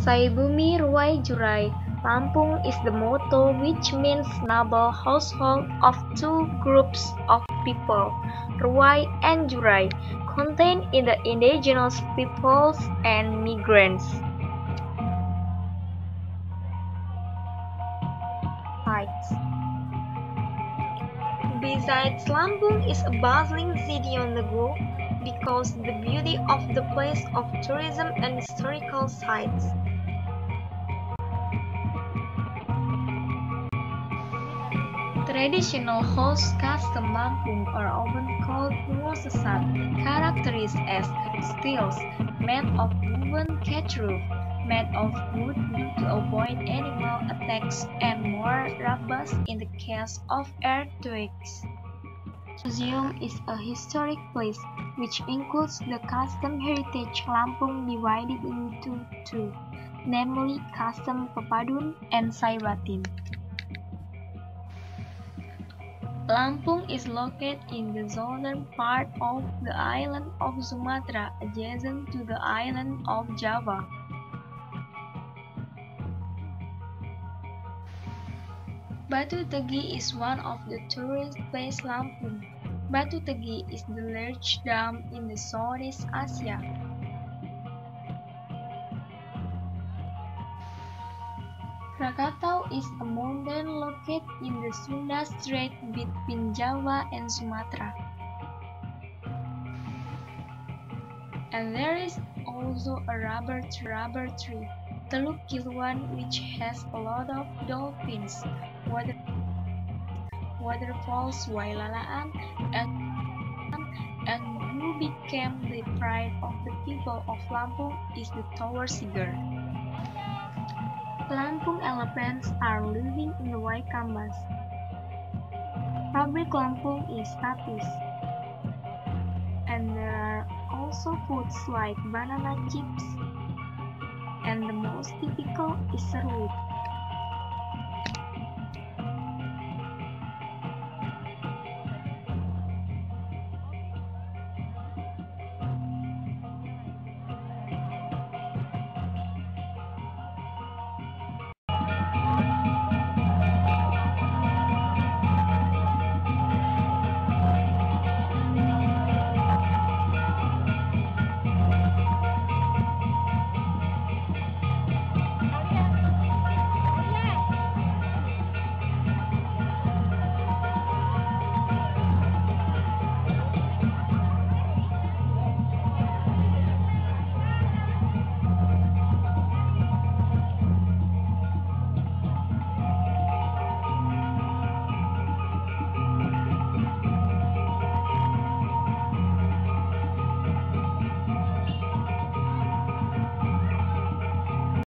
Saibumi Ruai Jurai, Lampung is the motto, which means noble household of two groups of people, Ruai and Jurai, contained in the indigenous peoples and migrants. Sites. Besides, Lampung is a bustling city on the go because the beauty of the place of tourism and historical sites. Traditional house custom Lampung are often called Ngosesat, characterized as stills made of woven thatch roof, made of wood to avoid animal attacks and more robust in the case of earthquakes. Museum is a historic place which includes the custom heritage Lampung divided into two, namely Custom Pepadun and Saibatin. Lampung is located in the southern part of the island of Sumatra, adjacent to the island of Java. Batu Tegi is one of the tourist places Lampung. Batu Tegi is the largest dam in the Southeast Asia. Krakatau is a mountain located in the Sunda Strait between Java and Sumatra. And there is also a rubber tree, Teluk Kiluan, which has a lot of dolphins, waterfalls Wailalaan, and who became the pride of the people of Lampung is the Tower Siger. Lampung elephants are living in the Waikambas. Pabrik Lampung is Tatis. And there are also foods like banana chips. And the most typical is seruit.